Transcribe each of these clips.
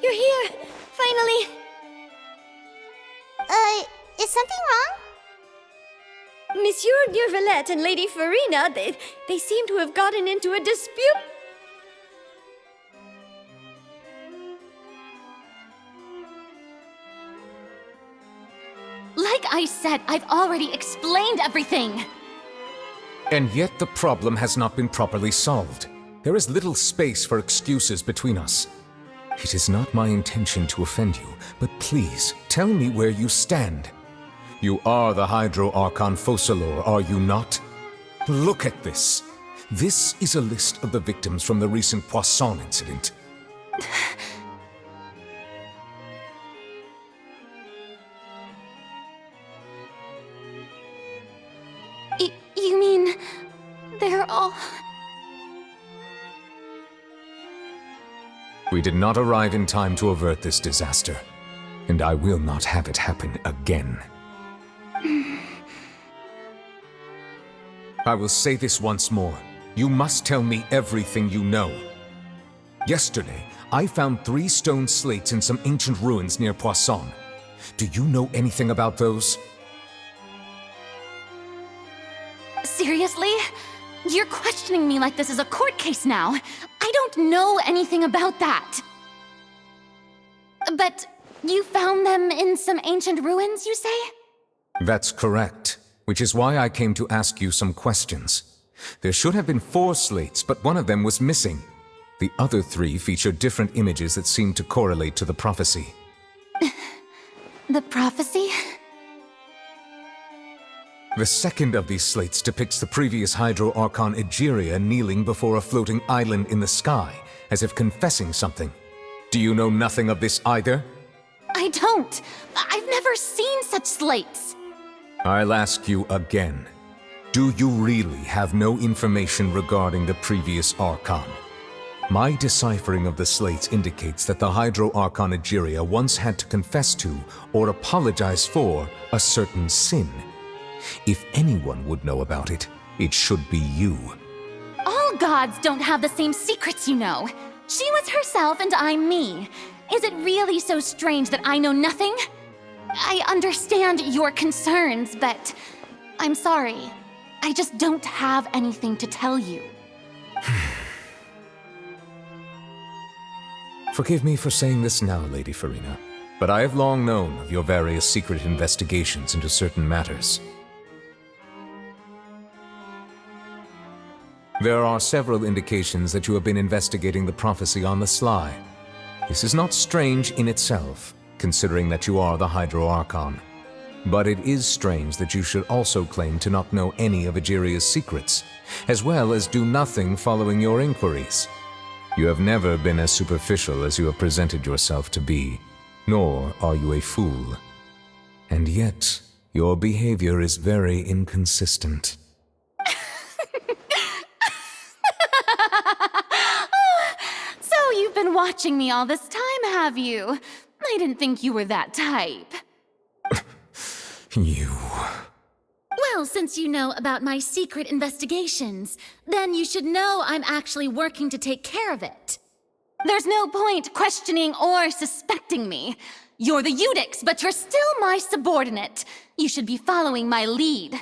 You're here! Finally! Is something wrong? Monsieur Neuvillette and Lady Farina, they seem to have gotten into a dispute. Like I said, I've already explained everything! And yet the problem has not been properly solved. There is little space for excuses between us. It is not my intention to offend you, but please, tell me where you stand. You are the Hydro Archon Focalor, are you not? Look at this. This is a list of the victims from the recent Poisson incident. You mean... they're all... We did not arrive in time to avert this disaster, and I will not have it happen again. I will say this once more. You must tell me everything you know. Yesterday, I found 3 stone slates in some ancient ruins near Poisson. Do you know anything about those? Seriously? You're questioning me like this is a court case now. I don't know anything about that. But you found them in some ancient ruins, you say? That's correct, which is why I came to ask you some questions. There should have been 4 slates, but one of them was missing. The other 3 feature different images that seem to correlate to the prophecy. The prophecy? The second of these slates depicts the previous Hydro Archon Egeria kneeling before a floating island in the sky, as if confessing something. Do you know nothing of this either? I don't. I've never seen such slates. I'll ask you again. Do you really have no information regarding the previous Archon? My deciphering of the slates indicates that the Hydro Archon Egeria once had to confess to, or apologize for, a certain sin. If anyone would know about it, it should be you. All gods don't have the same secrets, you know. She was herself and I'm me. Is it really so strange that I know nothing? I understand your concerns, but I'm sorry. I just don't have anything to tell you. Forgive me for saying this now, Lady Farina, but I have long known of your various secret investigations into certain matters. There are several indications that you have been investigating the prophecy on the sly. This is not strange in itself, considering that you are the Hydro Archon. But it is strange that you should also claim to not know any of Egeria's secrets, as well as do nothing following your inquiries. You have never been as superficial as you have presented yourself to be, nor are you a fool. And yet, your behavior is very inconsistent. So you've been watching me all this time, have you? I didn't think you were that type. You... Well, since you know about my secret investigations, then you should know I'm actually working to take care of it. There's no point questioning or suspecting me. You're the Eudix, but you're still my subordinate. You should be following my lead.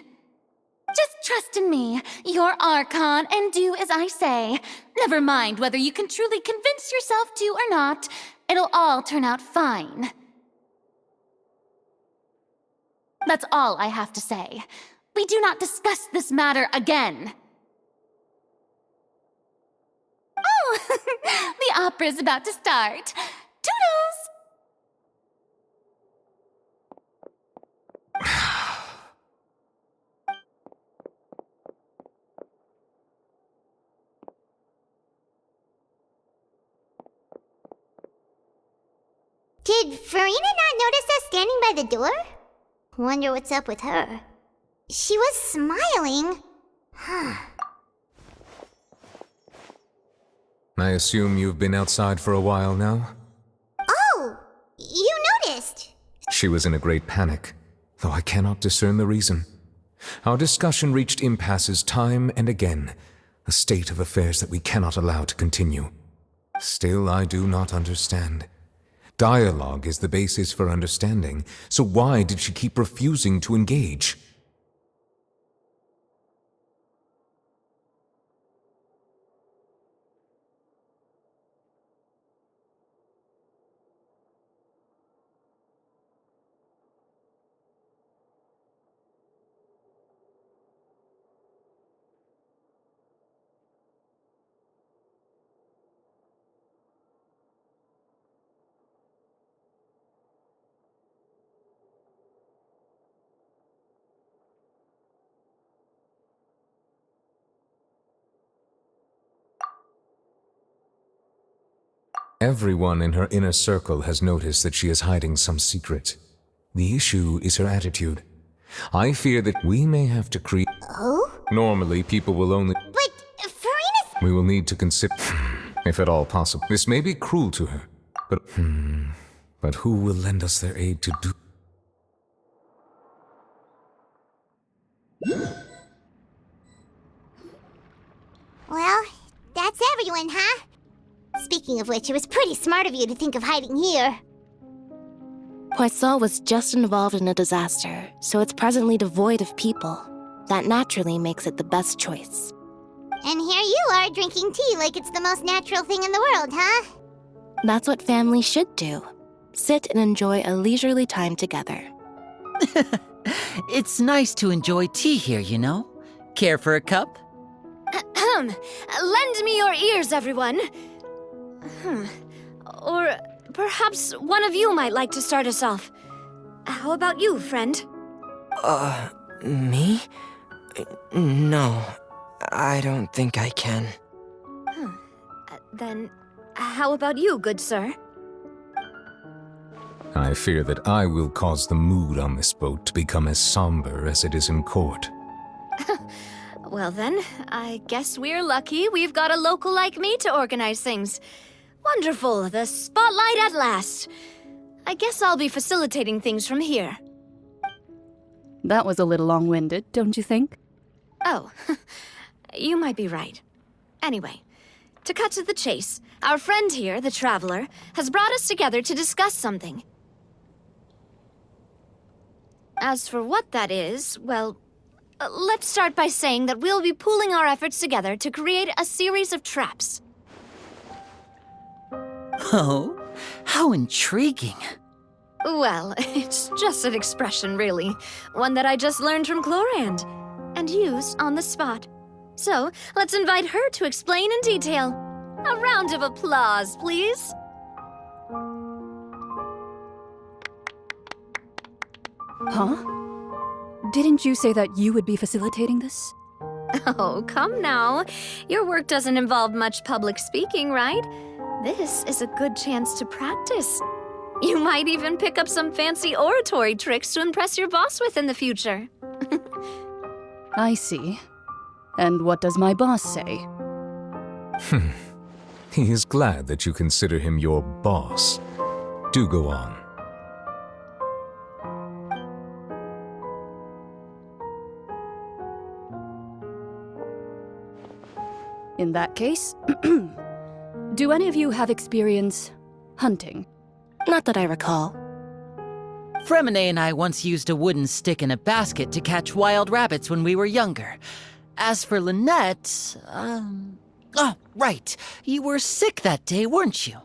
Just trust in me, your Archon, and do as I say. Never mind whether you can truly convince yourself to or not. It'll all turn out fine. That's all I have to say. We do not discuss this matter again. Oh, the opera's about to start. Toodles! Did Farina not notice us standing by the door? Wonder what's up with her. She was smiling. I assume you've been outside for a while now? Oh, you noticed. She was in a great panic, though I cannot discern the reason. Our discussion reached impasses time and again, a state of affairs that we cannot allow to continue. Still, I do not understand. Dialogue is the basis for understanding, so why did she keep refusing to engage? Everyone in her inner circle has noticed that she is hiding some secret. The issue is her attitude. I fear that we may have to create... Oh? Normally, people will only... But Farina's... We will need to consider... if at all possible. This may be cruel to her, but... But who will lend us their aid to do... Well, that's everyone, huh? Speaking of which, it was pretty smart of you to think of hiding here. Poisson was just involved in a disaster, so it's presently devoid of people. That naturally makes it the best choice. And here you are drinking tea like it's the most natural thing in the world, huh? That's what family should do. Sit and enjoy a leisurely time together. It's nice to enjoy tea here, you know? Care for a cup? Lend me your ears, everyone. Or perhaps one of you might like to start us off. How about you, friend? Me? No, I don't think I can. Then, how about you, good sir? I fear that I will cause the mood on this boat to become as somber as it is in court. Well then, I guess we're lucky we've got a local like me to organize things. Wonderful, the spotlight at last. I guess I'll be facilitating things from here. That was a little long-winded, don't you think? Oh, you might be right. Anyway, to cut to the chase, our friend here, the Traveler, has brought us together to discuss something. As for what that is, well, let's start by saying that we'll be pooling our efforts together to create a series of traps. Oh, how intriguing. Well, it's just an expression, really. One that I just learned from Chlorand, and used on the spot. So, let's invite her to explain in detail. A round of applause, please. Huh? Didn't you say that you would be facilitating this? Oh, come now. Your work doesn't involve much public speaking, right? This is a good chance to practice. You might even pick up some fancy oratory tricks to impress your boss with in the future. I see. And what does my boss say? He is glad that you consider him your boss. Do go on. In that case, do any of you have experience hunting? Not that I recall. Fremine and I once used a wooden stick in a basket to catch wild rabbits when we were younger. As for Lynette, oh, right. You were sick that day, weren't you?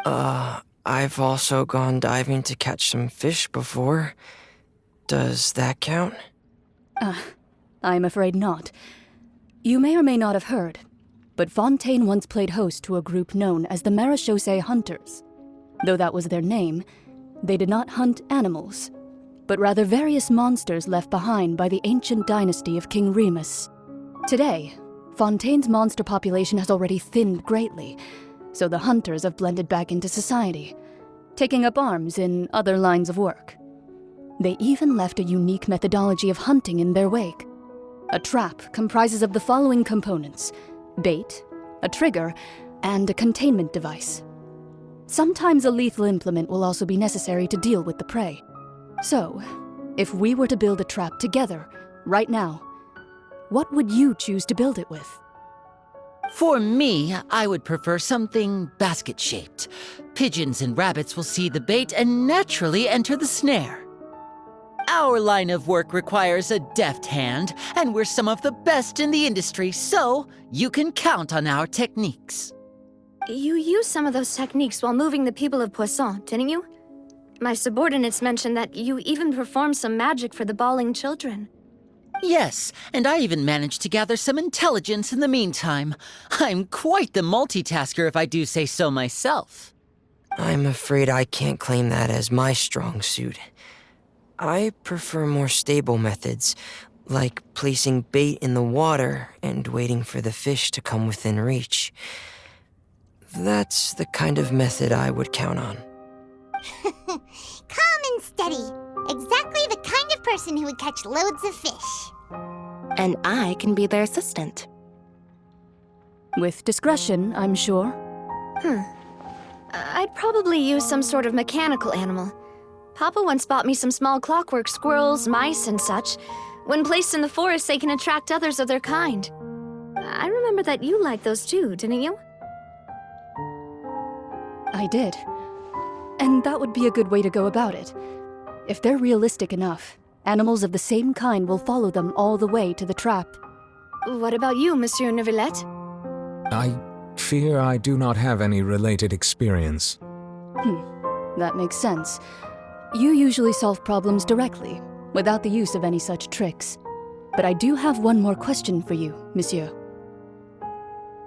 I've also gone diving to catch some fish before. Does that count? I'm afraid not. You may or may not have heard, but Fontaine once played host to a group known as the Marechaussee Hunters. Though that was their name, they did not hunt animals, but rather various monsters left behind by the ancient dynasty of King Remus. Today, Fontaine's monster population has already thinned greatly, so the hunters have blended back into society, taking up arms in other lines of work. They even left a unique methodology of hunting in their wake. A trap comprises of the following components: bait, a trigger, and a containment device. Sometimes a lethal implement will also be necessary to deal with the prey. So, if we were to build a trap together, right now, what would you choose to build it with? For me, I would prefer something basket-shaped. Pigeons and rabbits will see the bait and naturally enter the snare. Our line of work requires a deft hand, and we're some of the best in the industry, so you can count on our techniques. You used some of those techniques while moving the people of Poisson, didn't you? My subordinates mentioned that you even performed some magic for the bawling children. Yes, and I even managed to gather some intelligence in the meantime. I'm quite the multitasker if I do say so myself. I'm afraid I can't claim that as my strong suit. I prefer more stable methods, like placing bait in the water and waiting for the fish to come within reach. That's the kind of method I would count on. Calm and steady. Exactly the kind of person who would catch loads of fish. And I can be their assistant. With discretion, I'm sure. I'd probably use some sort of mechanical animal. Papa once bought me some small clockwork squirrels, mice, and such. When placed in the forest, they can attract others of their kind. I remember that you liked those too, didn't you? I did. And that would be a good way to go about it. If they're realistic enough, animals of the same kind will follow them all the way to the trap. What about you, Monsieur Neuvillette? I fear I do not have any related experience. That makes sense. You usually solve problems directly, without the use of any such tricks. But I do have one more question for you, monsieur.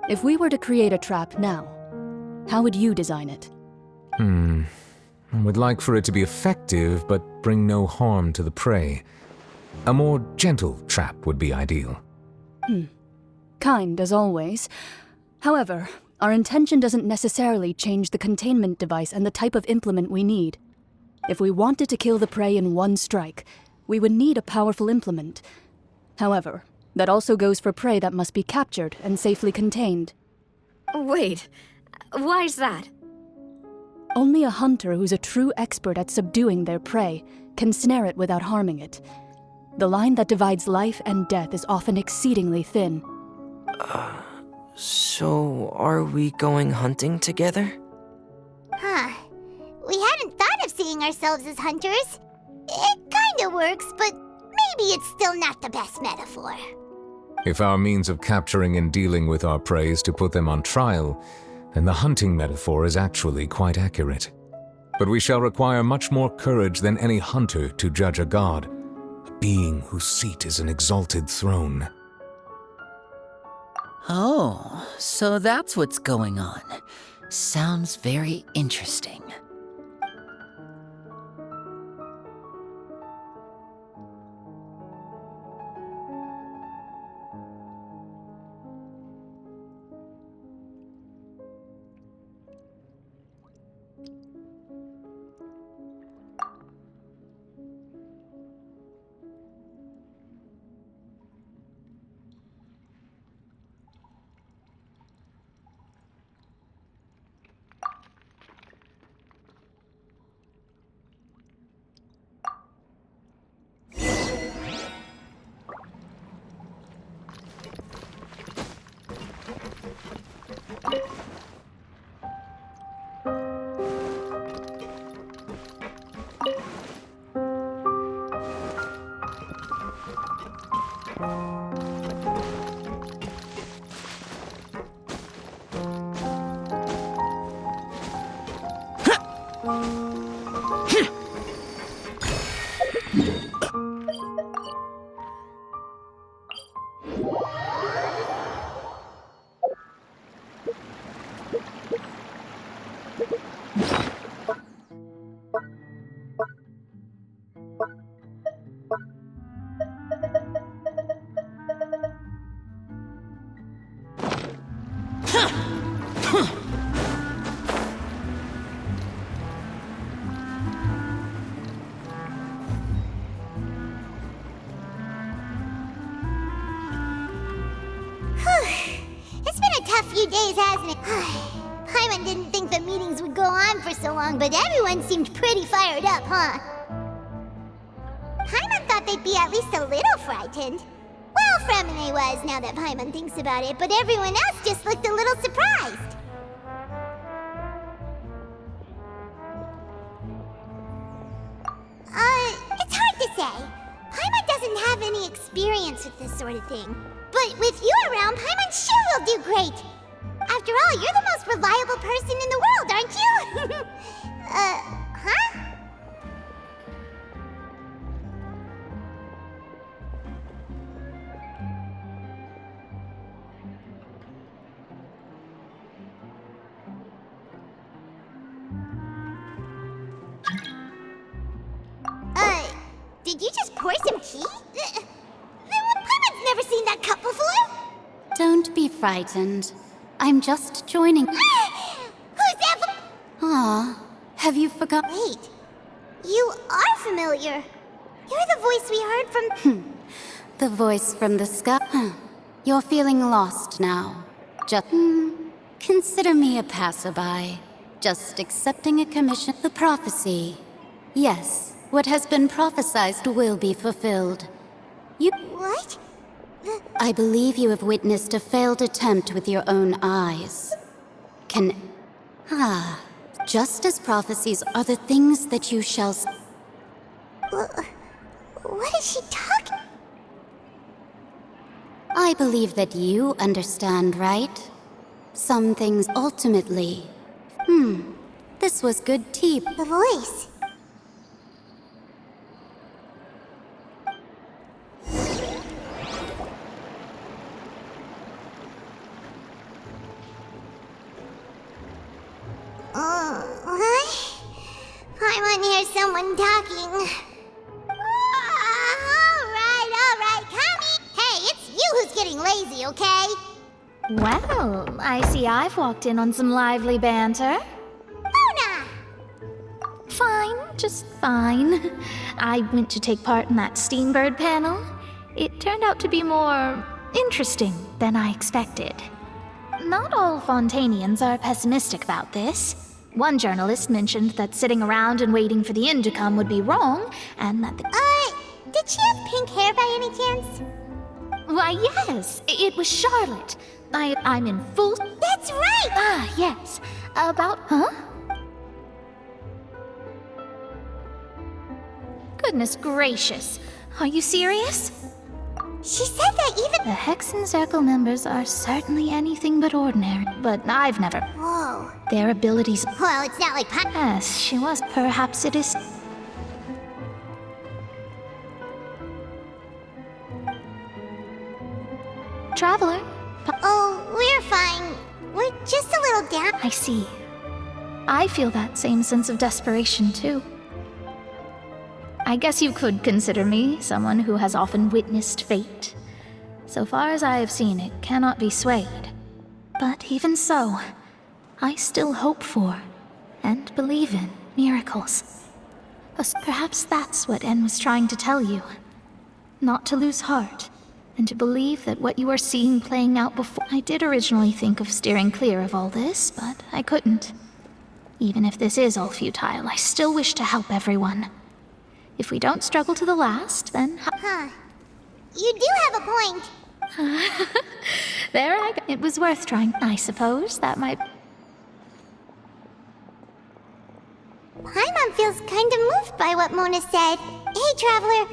If we were to create a trap now, how would you design it? I would like for it to be effective, but bring no harm to the prey. A more gentle trap would be ideal. Kind, as always. However, our intention doesn't necessarily change the containment device and the type of implement we need. If we wanted to kill the prey in one strike, we would need a powerful implement. However, that also goes for prey that must be captured and safely contained. Wait, why's that? Only a hunter who's a true expert at subduing their prey can snare it without harming it. The line that divides life and death is often exceedingly thin. So are we going hunting together? Huh. We hadn't thought of seeing ourselves as hunters. It kinda works, but maybe it's still not the best metaphor. If our means of capturing and dealing with our prey is to put them on trial, then the hunting metaphor is actually quite accurate. But we shall require much more courage than any hunter to judge a god, a being whose seat is an exalted throne. Oh, so that's what's going on. Sounds very interesting. It's been a tough few days, hasn't it? Paimon didn't think the meetings would go on for so long, but everyone seemed pretty fired up, huh? Paimon thought they'd be at least a little frightened. Well, Fremine was, now that Paimon thinks about it, but everyone else just looked a little surprised. It's hard to say. Paimon doesn't have any experience with this sort of thing. But with you around, Paimon sure will do great. After all, you're the most reliable person in the world, aren't you? Huh? Did you just pour some tea? Paimon's never seen that cup before! Don't be frightened. I'm just joining. Who's that? Ah, have you forgotten? Wait, you are familiar. You're the voice we heard from. The voice from the sky? You're feeling lost now. Just consider me a passerby. Just accepting a commission. The prophecy. Yes, what has been prophesied will be fulfilled. What? I believe you have witnessed a failed attempt with your own eyes. Just as prophecies are the things that you shall What is she talking? I believe that you understand, right? Some things ultimately. This was good tea. The voice. What? Paimon hears someone talking. Alright, come. Hey, it's you who's getting lazy, okay? Well, I see I've walked in on some lively banter. Luna! Fine, just fine. I went to take part in that Steambird panel. It turned out to be more interesting than I expected. Not all Fontainians are pessimistic about this. One journalist mentioned that sitting around and waiting for the end to come would be wrong, and that did she have pink hair by any chance? Why, yes, it was Charlotte. I'm in full... That's right! Ah, yes. About... Huh? Goodness gracious. Are you serious? She said that even... The Hexen Circle members are certainly anything but ordinary, but I've never... Whoa. Their abilities... Well, it's not like Yes, she was. Perhaps it is... Traveler? Oh, we're fine. We're just a little down. I see. I feel that same sense of desperation, too. I guess you could consider me someone who has often witnessed fate. So far as I have seen, it cannot be swayed. But even so, I still hope for, and believe in, miracles. Perhaps that's what En was trying to tell you. Not to lose heart, and to believe that what you are seeing playing out before... I did originally think of steering clear of all this, but I couldn't. Even if this is all futile, I still wish to help everyone. If we don't struggle to the last, then... Huh. You do have a point. There I go. It was worth trying, I suppose. That might... Paimon feels kind of moved by what Mona said. Hey, Traveler.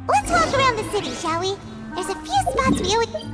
Let's walk around the city, shall we? There's a few spots we always...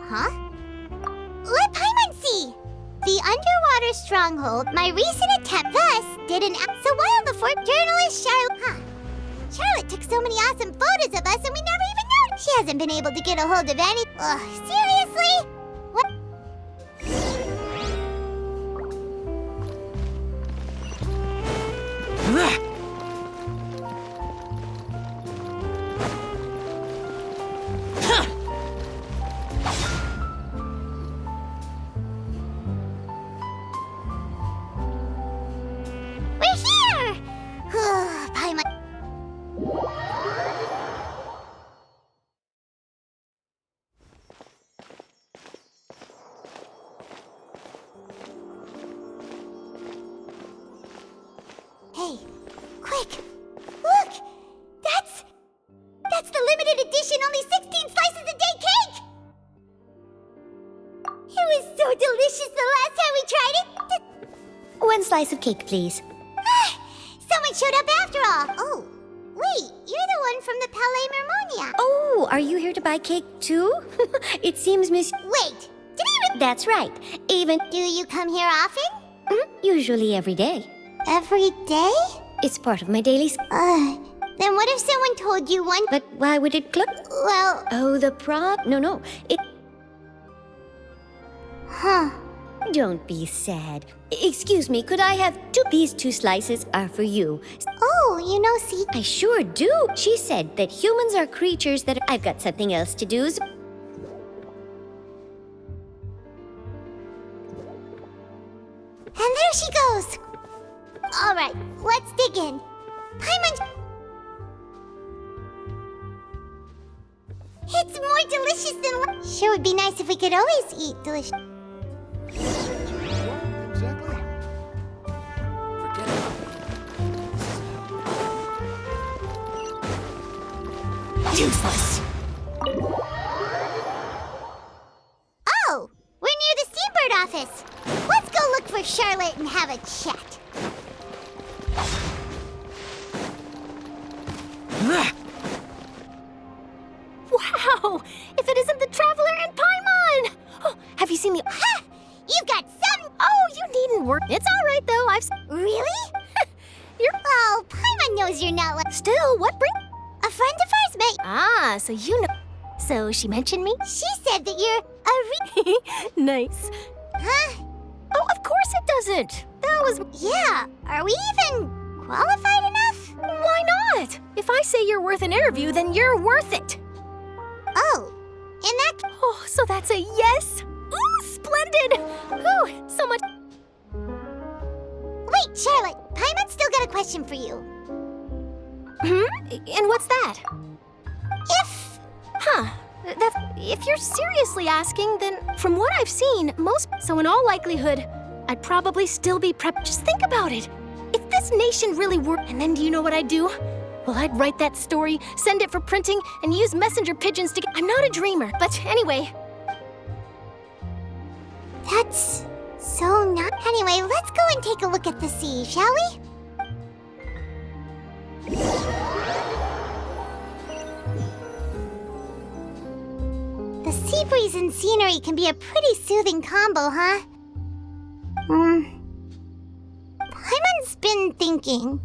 Huh? Let Paimon see! The underwater stronghold, my recent attempt, thus, did an so while the journalist Charlotte, Charlotte took so many awesome photos of us and we never even noticed. She hasn't been able to get a hold of any. Ugh, seriously? What? We're here! Paimon. Hey, quick! Look! That's the limited edition only 16 slices a day cake! It was so delicious the last time we tried it! One slice of cake, please. Someone showed up after all! Oh, wait, you're the one from the Palais Mermonia! Oh, are you here to buy cake too? It seems Miss... Wait, did he That's right. Even... Do you come here often? Usually every day. Every day? It's part of my daily... Then what if someone told you one... But why would it close? Well... Oh, the prop? No. It... Huh. Don't be sad. Excuse me, could I have two? These 2 slices are for you. Oh, you know, see... I sure do. She said that humans are creatures that... I've got something else to do. So... And there she goes! Alright, let's dig in. Paimon... It's more delicious than... Sure would be nice if we could always eat delicious... Exactly. Forget it. Useless. Oh! We're near the Steambird office! Let's go look for Charlotte and have a chat. Wow! If it isn't the Traveler and Paimon! Oh, have you seen the... Ha! You've got some... Oh, you needn't worry. It's all right, though. Really? You're... Oh, Paimon knows you're not like... Still, what bring... A friend of ours may... Ah, so you know... So she mentioned me? She said that you're a Nice. Huh? Oh, of course it doesn't. That was... Yeah, are we even qualified enough? Why not? If I say you're worth an interview, then you're worth it. Oh, in that... Oh, so that's a yes? Ooh, splendid! Ooh, so much... Wait, Charlotte, Paimon's still got a question for you. And what's that? If... If you're seriously asking, then from what I've seen, so in all likelihood, I'd probably still be prepped. Just think about it. If this nation really were... And then do you know what I'd do? Well, I'd write that story, send it for printing, and use messenger pigeons to get... I'm not a dreamer, but anyway. That's so not... Anyway, let's go and take a look at the sea, shall we? The sea breeze and scenery can be a pretty soothing combo, huh? Paimon's been thinking...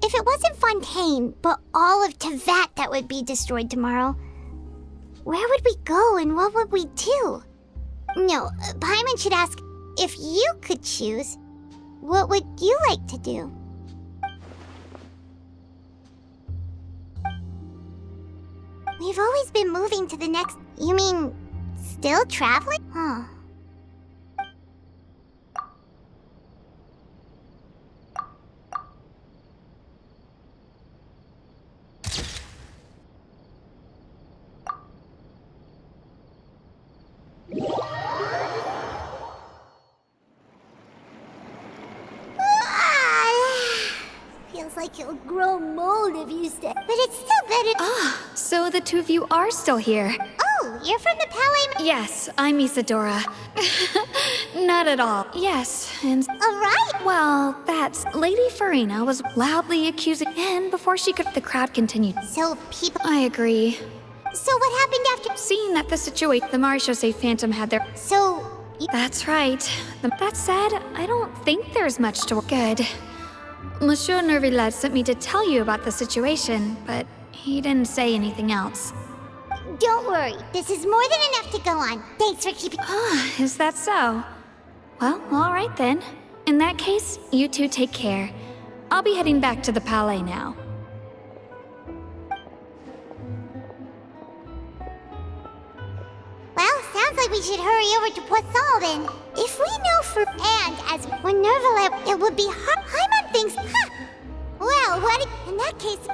If it wasn't Fontaine, but all of Tevat that would be destroyed tomorrow, where would we go and what would we do? No, Paimon should ask, if you could choose, what would you like to do? We've always been moving to the next... You mean, still traveling? Huh. Feels like you'll grow mold if you stay. But it's still better. So the two of you are still here. Oh, you're from the Palais... Yes, I'm Isadora. Not at all. Yes, and... Alright! Well, that's... Lady Farina was loudly accusing... And before she could... The crowd continued. So people... I agree. So what happened after... Seeing that the situation... The Marechaussee Phantom had their... So... That's right. That said, I don't think there's much to... Good. Monsieur Nervillet sent me to tell you about the situation, but he didn't say anything else. Don't worry, this is more than enough to go on. Thanks for keeping. Is that so? Well, alright then. In that case, you two take care. I'll be heading back to the palais now. Well, sounds like we should hurry over to Poisson then. If we know for and as when Nervalet, it would be hard. Paimon thinks, huh? Well, what in that case?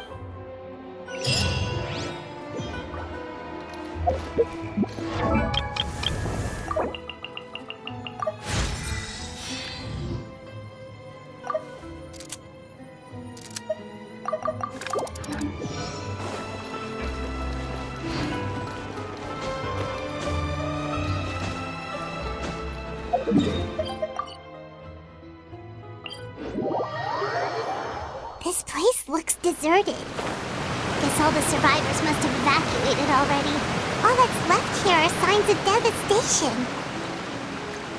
This place looks deserted. Guess all the survivors must have evacuated already. All that's left here are signs of devastation.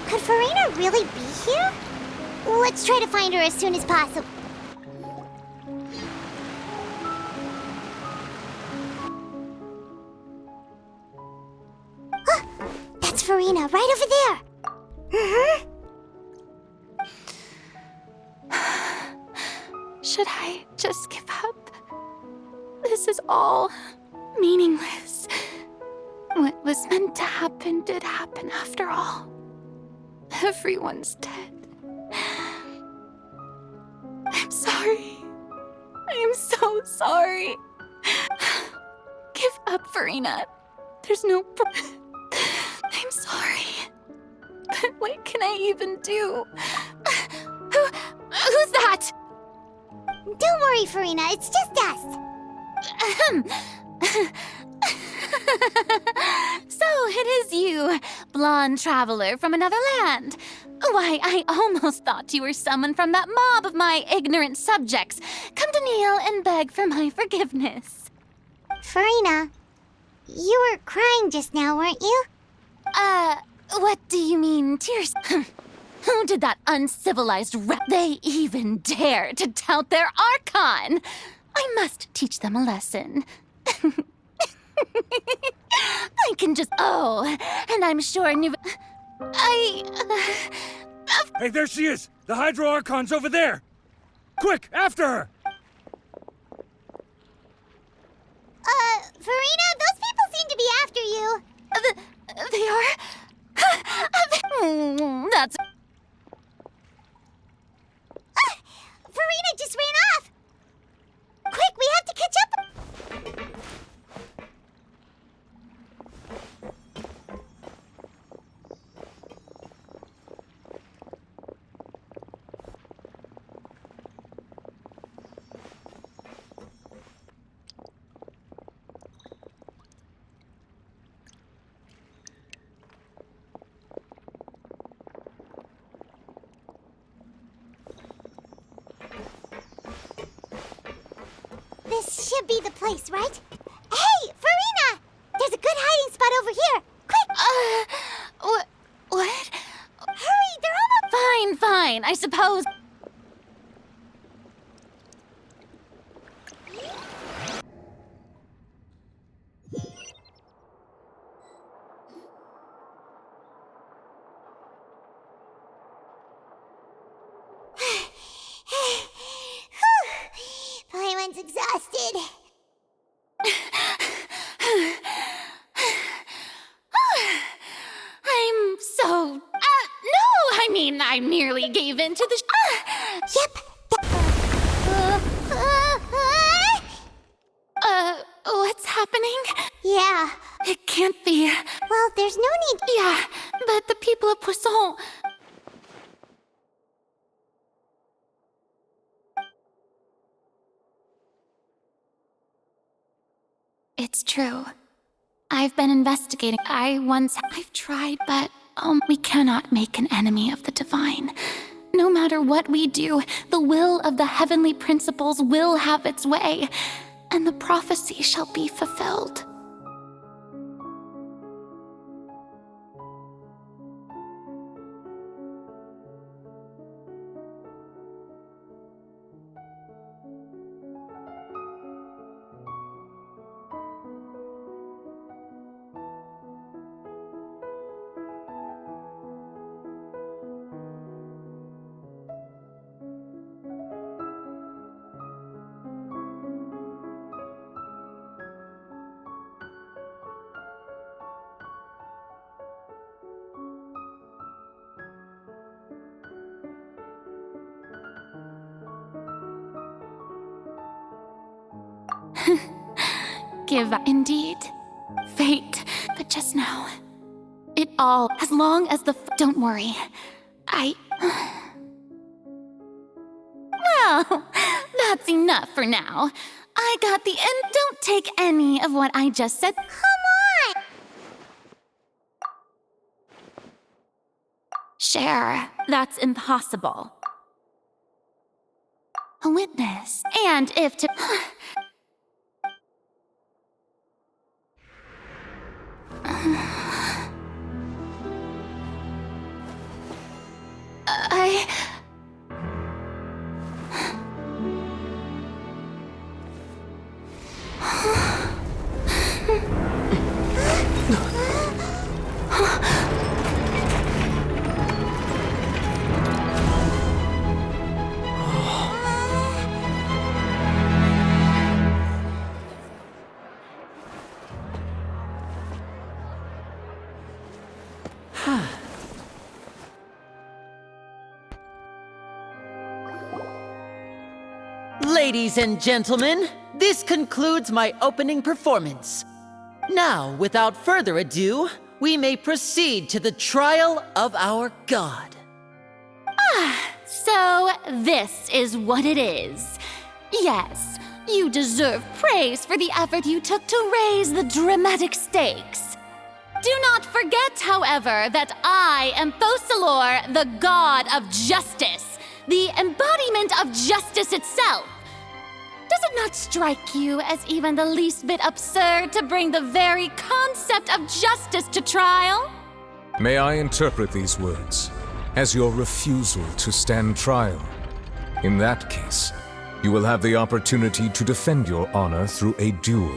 Could Farina really be here? Let's try to find her as soon as possible. That's Farina, right over there. Should I just give up? This is all meaningless. What was meant to happen did happen after all. Everyone's dead. I'm sorry. I'm so sorry. Give up, Farina. There's no... I'm sorry. But what can I even do? Who's that? Don't worry, Farina, it's just us. So it is you, blonde traveler from another land. Why, I almost thought you were someone from that mob of my ignorant subjects. Come to kneel and beg for my forgiveness. Farina, you were crying just now, weren't you? What do you mean, tears? Who did that uncivilized They even dare to tout their Archon! I must teach them a lesson. I can just... Oh, and I'm sure Hey, there she is! The Hydro Archon's over there! Quick, after her! Farina, those people seem to be after you. They are? That's... Farina just ran off! Quick, we have to catch up! This should be the place, right? Hey, Farina! There's a good hiding spot over here! Quick! What? Hurry, they're almost... Fine, I suppose... Paimon's exhausted. I'm so... no! I mean, I merely gave in to the... Yep. What's happening? Yeah. It can't be. Well, there's no need... Yeah, but the people of Poisson... It's true. I've been investigating. I've tried, but we cannot make an enemy of the divine. No matter what we do, the will of the heavenly principles will have its way, and the prophecy shall be fulfilled. Give indeed. Fate. But just now. It all, as long as don't worry. Well, that's enough for now. I got the end. Don't take any of what I just said. Come on! Share. That's impossible. A witness. And if to... Ladies and gentlemen, this concludes my opening performance. Now, without further ado, we may proceed to the trial of our god. So, this is what it is. Yes, you deserve praise for the effort you took to raise the dramatic stakes. Do not forget, however, that I am Focalor, the god of justice, the embodiment of justice itself. Does it not strike you as even the least bit absurd to bring the very concept of justice to trial? May I interpret these words as your refusal to stand trial? In that case, you will have the opportunity to defend your honor through a duel.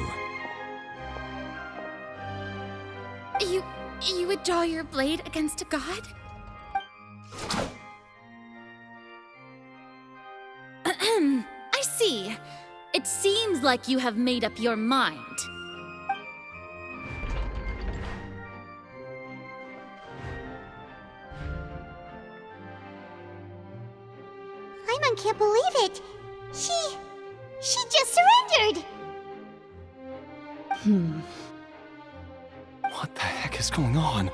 You would draw your blade against a god? I see. It seems like you have made up your mind. Paimon can't believe it. She just surrendered. What the heck is going on?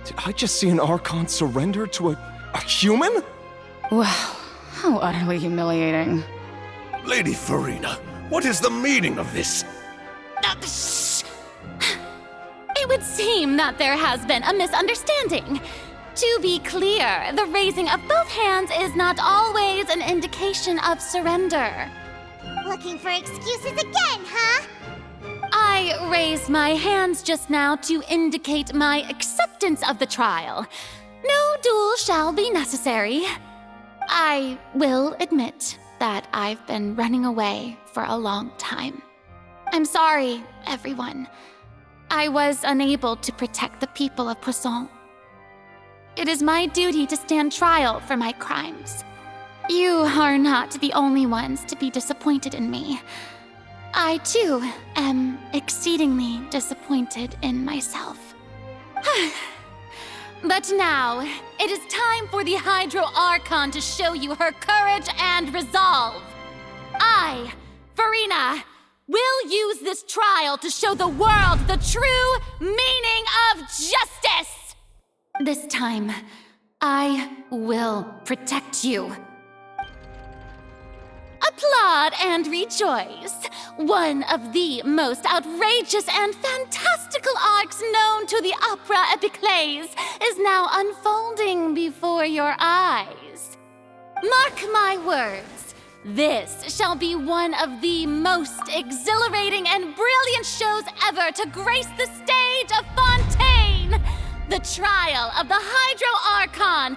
Did I just see an Archon surrender to a human? Wow, how utterly humiliating. Lady Farina, what is the meaning of this? Shh! It would seem that there has been a misunderstanding. To be clear, the raising of both hands is not always an indication of surrender. Looking for excuses again, huh? I raised my hands just now to indicate my acceptance of the trial. No duel shall be necessary. I will admit that I've been running away for a long time. I'm sorry, everyone. I was unable to protect the people of Poisson. It is my duty to stand trial for my crimes. You are not the only ones to be disappointed in me. I, too, am exceedingly disappointed in myself. But now, it is time for the Hydro Archon to show you her courage and resolve. I, Farina, will use this trial to show the world the true meaning of justice! This time, I will protect you. Applaud and rejoice! One of the most outrageous and fantastical arcs known to the opera epiclese is now unfolding before your eyes. Mark my words, this shall be one of the most exhilarating and brilliant shows ever to grace the stage of Fontaine! The trial of the Hydro Archon,